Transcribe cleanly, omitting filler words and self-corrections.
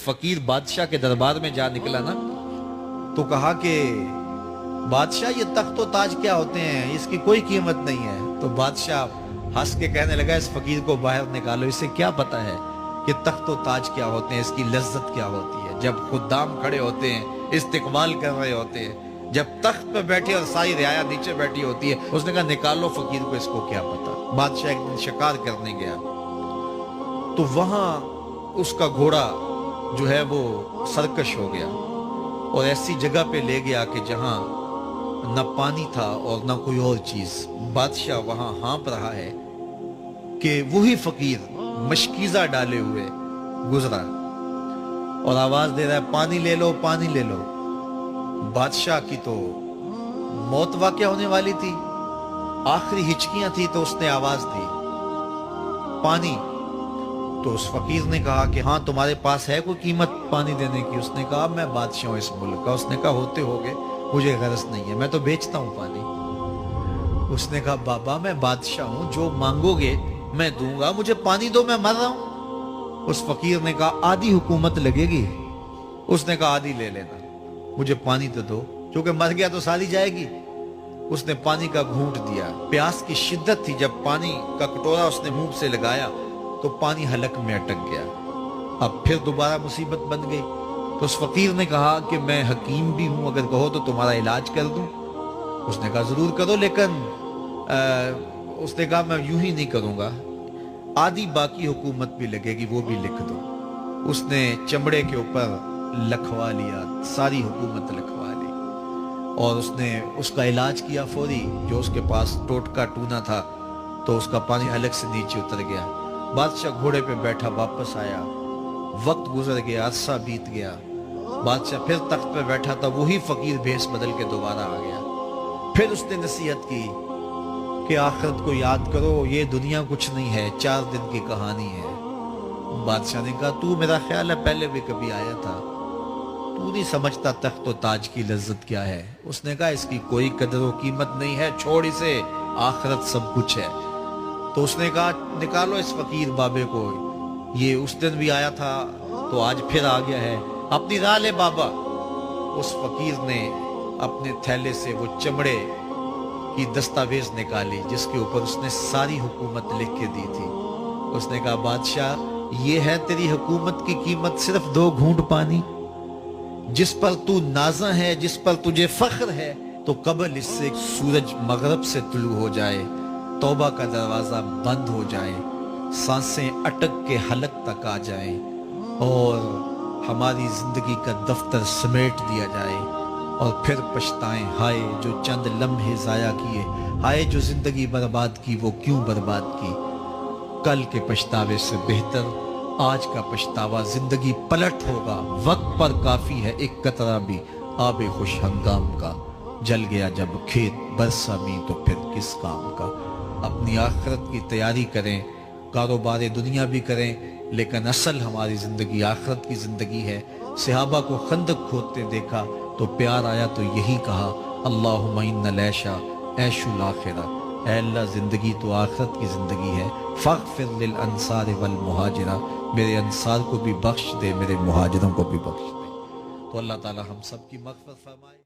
फकीर बादशाह के दरबार में जा निकला ना, तो कहा कि बादशाह ये तख्त व ताज क्या होते हैं, इसकी कोई कीमत नहीं है। तो बादशाह हंस के कहने लगा, इस फकीर को बाहर निकालो, इसे क्या पता है कि तख्त व ताज क्या होते हैं, इसकी लज्जत क्या होती है। जब खुद्दाम खड़े होते हैं, इस्तिकबाल कर रहे होते हैं, जब तख्त पे बैठे और सारी रियाया नीचे बैठी होती है, उसने कहा निकालो फकीर को, इसको क्या पता। बादशाह एक दिन शिकार करने गया, तो वहां उसका घोड़ा जो है वो सरकश हो गया और ऐसी जगह पे ले गया कि जहां न पानी था और न कोई और चीज। बादशाह वहां हाँप रहा है कि वही फकीर मशकीजा डाले हुए गुजरा और आवाज दे रहा है, पानी ले लो, पानी ले लो। बादशाह की तो मौत वाक़या होने वाली थी, आखिरी हिचकियां थी, तो उसने आवाज दी, पानी। तो उस फकीर ने कहा कि हाँ तुम्हारे पास है कोई कीमत पानी देने की। उसने कहा मैं बादशाह हूं इस मुल्क का। उसने कहा होते होगे, मुझे गरज नहीं है, मैं तो बेचता हूं पानी। उसने कहा बाबा मैं बादशाह हूं, जो मांगोगे मैं दूंगा, मुझे पानी दो, मैं मर रहा हूं। उस फकीर ने कहा आधी हुकूमत लगेगी। उसने कहा आधी ले लेना, मुझे पानी तो दो, क्योंकि मर गया तो सारी जाएगी। उसने पानी का घूंट दिया, प्यास की शिद्दत थी, जब पानी का कटोरा उसने मुंह से लगाया तो पानी हलक में अटक गया। अब फिर दोबारा मुसीबत बन गई। तो उस फकीर ने कहा कि मैं हकीम भी हूं, अगर कहो तो तुम्हारा इलाज कर दूं। उसने कहा जरूर करो, लेकिन उसने कहा मैं यूं ही नहीं करूंगा, आधी बाकी हुकूमत भी लगेगी, वो भी लिख दो। उसने चमड़े के ऊपर लिखवा लिया, सारी हुकूमत लिखवा ली और उसने उसका इलाज किया फौरी। जो उसके पास टोटका टूना था तो उसका पानी हलक से नीचे उतर गया। बादशाह घोड़े पे बैठा वापस आया, वक्त गुजर गया, अरसा बीत गया। बादशाह फिर तख्त पे बैठा था, वही फकीर भेस बदल के दोबारा आ गया। फिर उसने नसीहत की कि आखिरत को याद करो, ये दुनिया कुछ नहीं है, 4 दिन की कहानी है। बादशाह ने कहा तू मेरा ख्याल है पहले भी कभी आया था, तू नहीं समझता तख्त व ताज की लज्जत क्या है। उसने कहा इसकी कोई कदर व कीमत नहीं है, छोड़ इसे, आखिरत सब कुछ है। तो उसने कहा निकालो इस फकीर बाबे को, ये उस दिन भी आया था तो आज फिर आ गया है, अपनी राह ले बाबा। उस फकीर ने अपने थैले से वो चमड़े की दस्तावेज निकाली जिसके ऊपर उसने सारी हुकूमत लिख के दी थी। उसने कहा बादशाह ये है तेरी हुकूमत की कीमत, सिर्फ 2 घूंट पानी, जिस पर तू नाज़ा है, जिस पर तुझे फख्र है, तो कबल इससे सूरज मगरब से तुलू हो जाए, तौबा का दरवाजा बंद हो जाए, सांसें अटक के हलक तक आ जाएं और हमारी जिंदगी का दफ्तर समेट दिया जाए और फिर पछताएं, हाय जो चंद लम्हे जाया किए, हाय जो जिंदगी बर्बाद की, वो क्यों बर्बाद की। कल के पछतावे से बेहतर आज का पछतावा, जिंदगी पलट होगा, वक्त पर काफी है एक कतरा भी आबे खुश हंगाम का, जल गया जब खेत बरसा मी तो फिर किस काम का। अपनी आखिरत की तैयारी करें, कारोबार दुनिया भी करें, लेकिन असल हमारी जिंदगी आखिरत की जिंदगी है। सहाबा को खंदक खोदते देखा तो प्यार आया तो यही कहा, अल्लाहुम्मा इन्नल ऐशा ऐशुल आखिरा, ऐ अल्लाह जिंदगी तो आखिरत की जिंदगी है। फग़फ़िर लिल अंसार वल मुहाजिरा, मेरे अंसार को भी बख्श दे, मेरे मुहाजिरों को भी बख्श दे। तो अल्लाह ताला हम सब की मग़फ़िरत फरमाए।